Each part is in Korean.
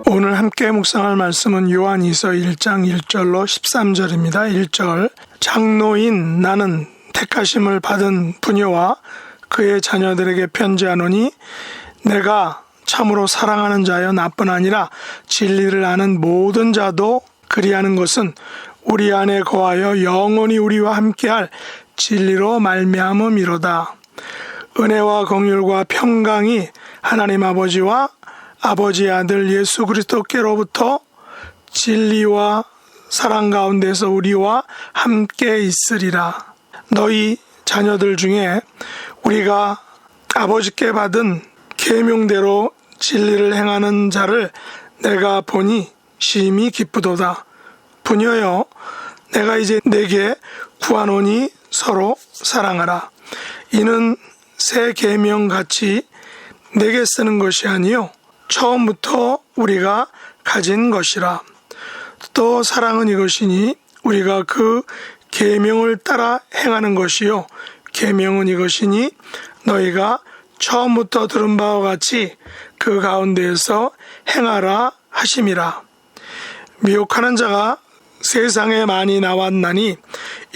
오늘 함께 묵상할 말씀은 요한이서 1장 1절로 13절입니다. 1절 장로인 나는 택하심을 받은 부녀와 그의 자녀들에게 편지하노니 내가 참으로 사랑하는 자여 나뿐 아니라 진리를 아는 모든 자도 그리하는 것은 우리 안에 거하여 영원히 우리와 함께할 진리로 말미암음이로다. 은혜와 긍휼과 평강이 하나님 아버지와 아버지의 아들 예수 그리스도께로부터 진리와 사랑 가운데서 우리와 함께 있으리라. 너희 자녀들 중에 우리가 아버지께 받은 계명대로 진리를 행하는 자를 내가 보니 심히 기쁘도다. 부녀여, 내가 이제 내게 구하노니 서로 사랑하라. 이는 새 계명같이 내게 쓰는 것이 아니요 처음부터 우리가 가진 것이라. 또 사랑은 이것이니 우리가 그 계명을 따라 행하는 것이요 계명은 이것이니 너희가 처음부터 들은 바와 같이 그 가운데에서 행하라 하심이라. 미혹하는 자가 세상에 많이 나왔나니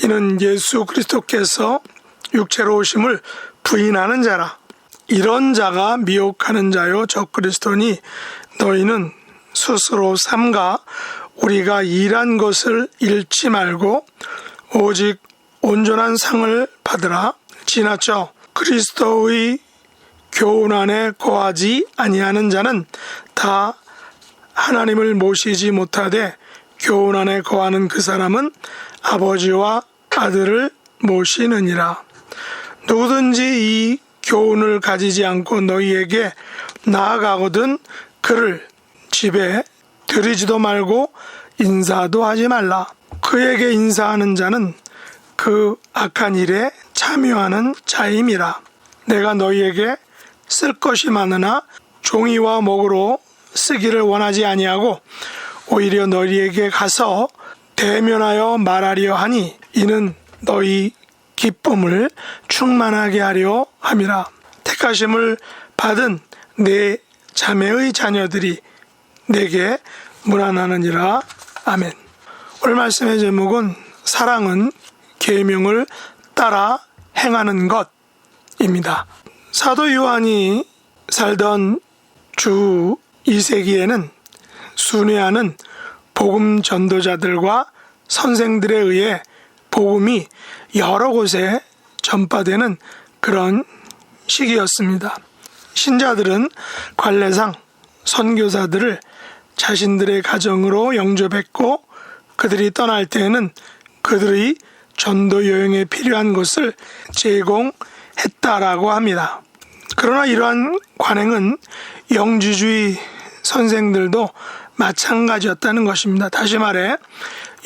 이는 예수 그리스도께서 육체로 오심을 부인하는 자라. 이런 자가 미혹하는 자요 적그리스도니 너희는 스스로 삼가 우리가 일한 것을 잃지 말고 오직 온전한 상을 받으라. 지나쳐 그리스도의 교훈 안에 거하지 아니하는 자는 다 하나님을 모시지 못하되 교훈 안에 거하는 그 사람은 아버지와 아들을 모시느니라. 누구든지 이 교훈을 가지지 않고 너희에게 나아가거든 그를 집에 들이지도 말고 인사도 하지 말라. 그에게 인사하는 자는 그 악한 일에 참여하는 자임이라. 내가 너희에게 쓸 것이 많으나 종이와 목으로 쓰기를 원하지 아니하고 오히려 너희에게 가서 대면하여 말하려 하니 이는 너희 기쁨을 충만하게 하려 함이라. 택하심을 받은 내 자매의 자녀들이 내게 문안하느니라. 아멘. 오늘 말씀의 제목은 사랑은 계명을 따라 행하는 것입니다. 사도 요한이 살던 주 2세기에는 순회하는 복음 전도자들과 선생들에 의해 복음이 여러 곳에 전파되는 그런 시기였습니다. 신자들은 관례상 선교사들을 자신들의 가정으로 영접했고 그들이 떠날 때에는 그들의 전도 여행에 필요한 것을 제공했다라고 합니다. 그러나 이러한 관행은 영지주의 선생들도 마찬가지였다는 것입니다. 다시 말해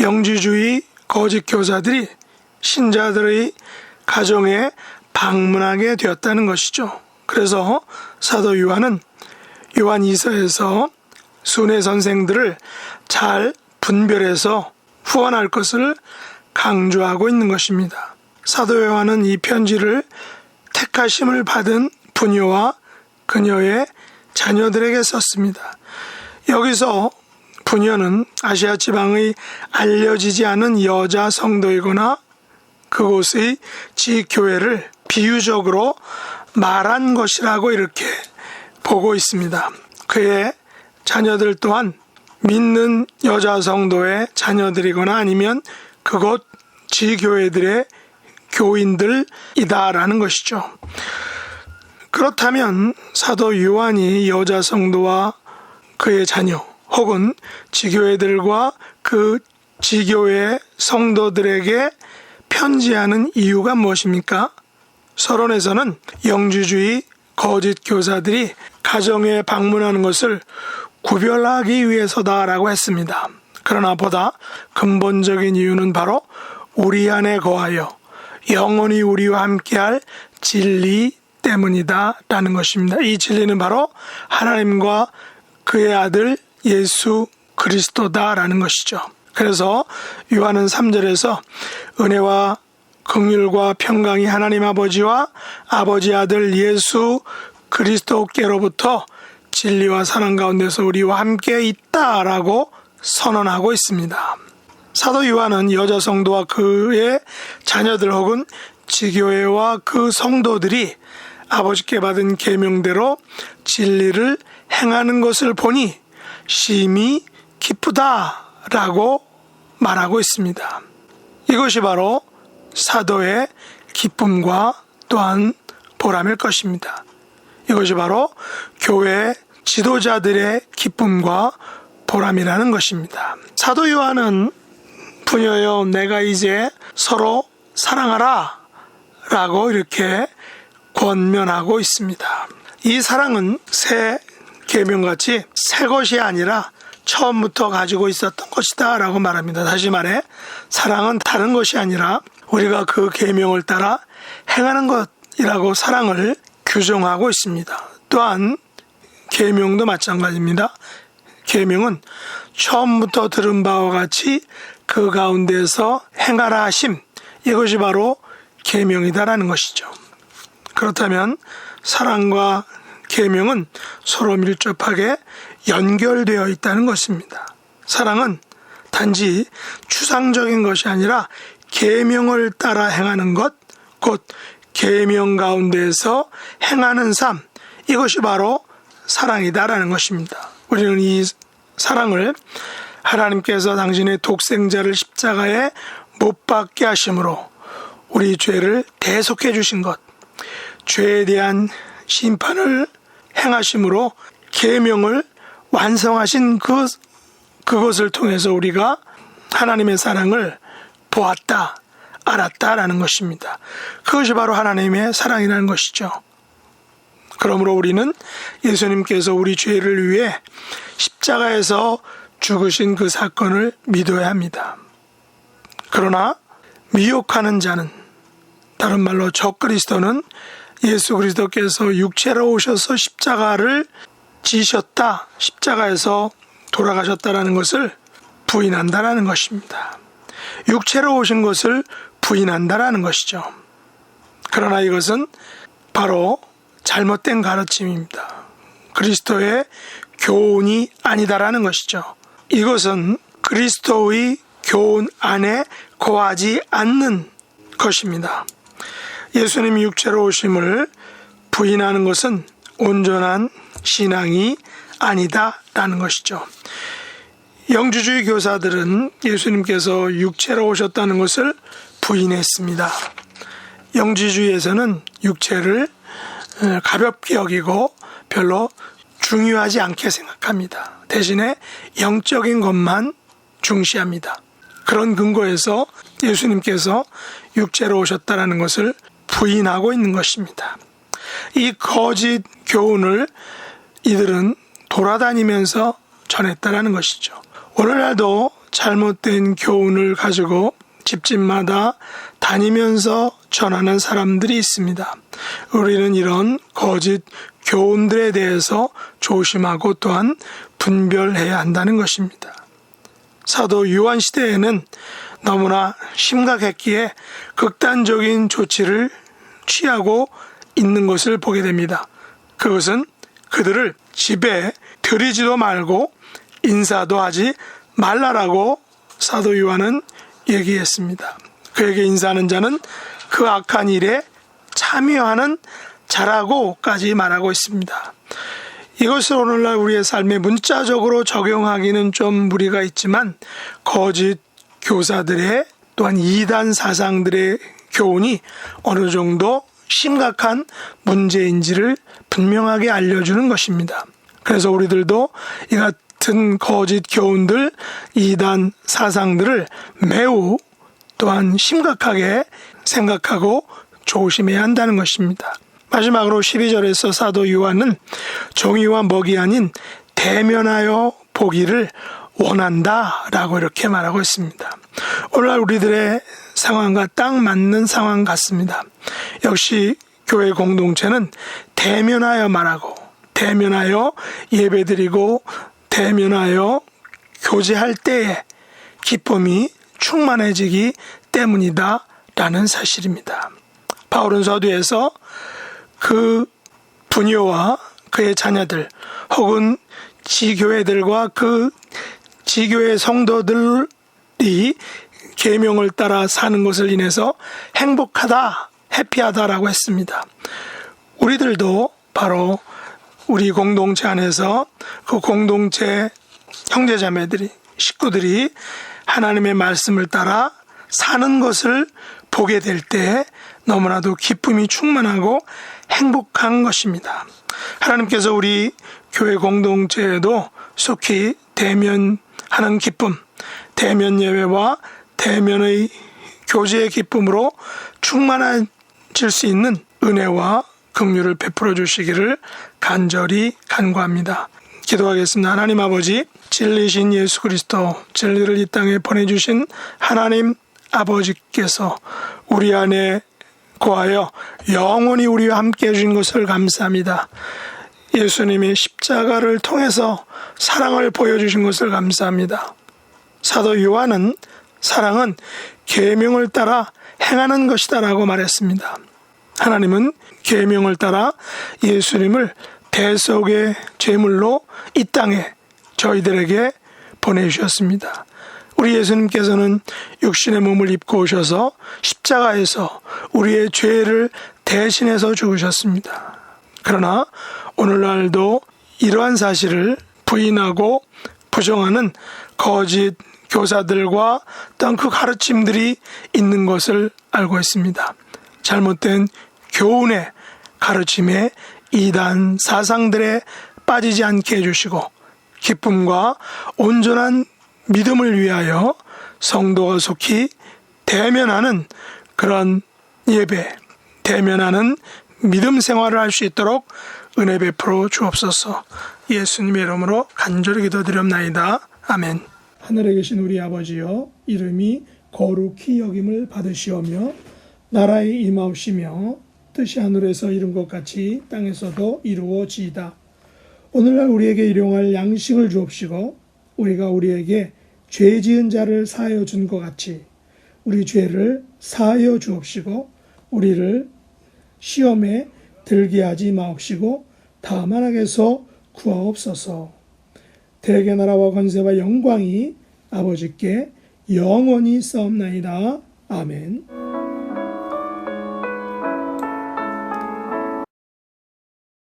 영지주의 거짓 교사들이 신자들의 가정에 방문하게 되었다는 것이죠. 그래서 사도 요한은 요한 2서에서 순회 선생들을 잘 분별해서 후원할 것을 강조하고 있는 것입니다. 사도 요한은 이 편지를 택하심을 받은 부녀와 그녀의 자녀들에게 썼습니다. 여기서 부녀는 아시아 지방의 알려지지 않은 여자 성도이거나 그곳의 지교회를 비유적으로 말한 것이라고 이렇게 보고 있습니다. 그의 자녀들 또한 믿는 여자 성도의 자녀들이거나 아니면 그곳 지교회들의 교인들이다라는 것이죠. 그렇다면 사도 요한이 여자 성도와 그의 자녀 혹은 지교회들과 그 지교회 성도들에게 편지하는 이유가 무엇입니까? 서론에서는 영지주의 거짓 교사들이 가정에 방문하는 것을 구별하기 위해서다라고 했습니다. 그러나 보다 근본적인 이유는 바로 우리 안에 거하여 영원히 우리와 함께할 진리 때문이다 라는 것입니다. 이 진리는 바로 하나님과 그의 아들 예수 그리스도다라는 것이죠. 그래서 요한은 3절에서 은혜와 긍휼과 평강이 하나님 아버지와 아버지 아들 예수 그리스도께로부터 진리와 사랑 가운데서 우리와 함께 있다라고 선언하고 있습니다. 사도 요한은 여자 성도와 그의 자녀들 혹은 지교회와 그 성도들이 아버지께 받은 계명대로 진리를 행하는 것을 보니 심히 기쁘다라고 말하고 있습니다. 이것이 바로 사도의 기쁨과 또한 보람일 것입니다. 이것이 바로 교회 지도자들의 기쁨과 보람이라는 것입니다. 사도 요한은 부녀여 내가 이제 서로 사랑하라 라고 이렇게 권면하고 있습니다. 이 사랑은 새 계명같이 새 것이 아니라 처음부터 가지고 있었던 것이다 라고 말합니다. 다시 말해 사랑은 다른 것이 아니라 우리가 그 계명을 따라 행하는 것이라고 사랑을 규정하고 있습니다. 또한 계명도 마찬가지입니다. 계명은 처음부터 들은 바와 같이 그 가운데서 행하라 하심, 이것이 바로 계명이다라는 것이죠. 그렇다면 사랑과 계명은 서로 밀접하게 연결되어 있다는 것입니다. 사랑은 단지 추상적인 것이 아니라 계명을 따라 행하는 것, 곧 계명 가운데서 행하는 삶, 이것이 바로 사랑이다라는 것입니다. 우리는 이 사랑을 하나님께서 당신의 독생자를 십자가에 못 박게 하심으로 우리 죄를 대속해 주신 것, 죄에 대한 심판을 행하심으로 계명을 완성하신 그것을 통해서 우리가 하나님의 사랑을 보았다, 알았다라는 것입니다. 그것이 바로 하나님의 사랑이라는 것이죠. 그러므로 우리는 예수님께서 우리 죄를 위해 십자가에서 죽으신 그 사건을 믿어야 합니다. 그러나 미혹하는 자는, 다른 말로 적그리스도는 예수 그리스도께서 육체로 오셔서 십자가를 지셨다, 십자가에서 돌아가셨다라는 것을 부인한다라는 것입니다. 육체로 오신 것을 부인한다라는 것이죠. 그러나 이것은 바로 잘못된 가르침입니다. 그리스도의 교훈이 아니다라는 것이죠. 이것은 그리스도의 교훈 안에 거하지 않는 것입니다. 예수님이 육체로 오심을 부인하는 것은 온전한 신앙이 아니다라는 것이죠. 영주주의 교사들은 예수님께서 육체로 오셨다는 것을 부인했습니다. 영주주의에서는 육체를 가볍게 여기고 별로 중요하지 않게 생각합니다. 대신에 영적인 것만 중시합니다. 그런 근거에서 예수님께서 육체로 오셨다는 것을 부인하고 있는 것입니다. 이 거짓 교훈을 이들은 돌아다니면서 전했다라는 것이죠. 오늘날도 잘못된 교훈을 가지고 집집마다 다니면서 전하는 사람들이 있습니다. 우리는 이런 거짓 교훈들에 대해서 조심하고 또한 분별해야 한다는 것입니다. 사도 요한 시대에는 너무나 심각했기에 극단적인 조치를 취하고 있는 것을 보게 됩니다. 그것은 그들을 집에 들이지도 말고 인사도 하지 말라라고 사도 요한은 얘기했습니다. 그에게 인사하는 자는 그 악한 일에 참여하는 자라고까지 말하고 있습니다. 이것을 오늘날 우리의 삶에 문자적으로 적용하기는 좀 무리가 있지만 거짓 교사들의 또한 이단 사상들의 교훈이 어느 정도 심각한 문제인지를 분명하게 알려주는 것입니다. 그래서 우리들도 이 같은 거짓 교훈들, 이단 사상들을 매우 또한 심각하게 생각하고 조심해야 한다는 것입니다. 마지막으로 12절에서 사도 요한은 종이와 먹이 아닌 대면하여 보기를 원한다라고 이렇게 말하고 있습니다. 오늘날 우리들의 상황과 딱 맞는 상황 같습니다. 역시 교회 공동체는 대면하여 말하고 대면하여 예배드리고 대면하여 교제할 때에 기쁨이 충만해지기 때문이다 라는 사실입니다. 바울은 서두에서 그 부녀와 그의 자녀들 혹은 지교회들과 그 지교회 성도들이 계명을 따라 사는 것을 인해서 행복하다, 해피하다라고 했습니다. 우리들도 바로 우리 공동체 안에서 그 공동체 형제자매들이, 식구들이 하나님의 말씀을 따라 사는 것을 보게 될 때 너무나도 기쁨이 충만하고 행복한 것입니다. 하나님께서 우리 교회 공동체에도 속히 대면하는 기쁨, 대면 예배와 대면의 교제의 기쁨으로 충만해질 수 있는 은혜와 긍휼을 베풀어 주시기를 간절히 간구합니다. 기도하겠습니다. 하나님 아버지, 진리신 예수 그리스도, 진리를 이 땅에 보내주신 하나님 아버지께서 우리 안에 거하여 영원히 우리와 함께 해주신 것을 감사합니다. 예수님이 십자가를 통해서 사랑을 보여주신 것을 감사합니다. 사도 요한은 사랑은 계명을 따라 행하는 것이다 라고 말했습니다. 하나님은 계명을 따라 예수님을 대속의 제물로 이 땅에 저희들에게 보내주셨습니다. 우리 예수님께서는 육신의 몸을 입고 오셔서 십자가에서 우리의 죄를 대신해서 죽으셨습니다. 그러나 오늘날도 이러한 사실을 부인하고 부정하는 거짓 교사들과 또한 그 가르침들이 있는 것을 알고 있습니다. 잘못된 교훈의 가르침에 이단 사상들에 빠지지 않게 해주시고 기쁨과 온전한 믿음을 위하여 성도가 속히 대면하는 그런 예배, 대면하는 믿음 생활을 할 수 있도록 은혜 베풀어 주옵소서. 예수님의 이름으로 간절히 기도드렸나이다. 아멘. 하늘에 계신 우리 아버지여, 이름이 거룩히 여김을 받으시오며 나라에 임하옵시며 뜻이 하늘에서 이룬 것 같이 땅에서도 이루어지이다. 오늘날 우리에게 일용할 양식을 주옵시고 우리가 우리에게 죄 지은 자를 사하여 준 것 같이 우리 죄를 사하여 주옵시고 우리를 시험에 들게 하지 마옵시고 다만 악에서 구하옵소서. 대개 나라와 권세와 영광이 아버지께 영원히 싸움나이다. 아멘.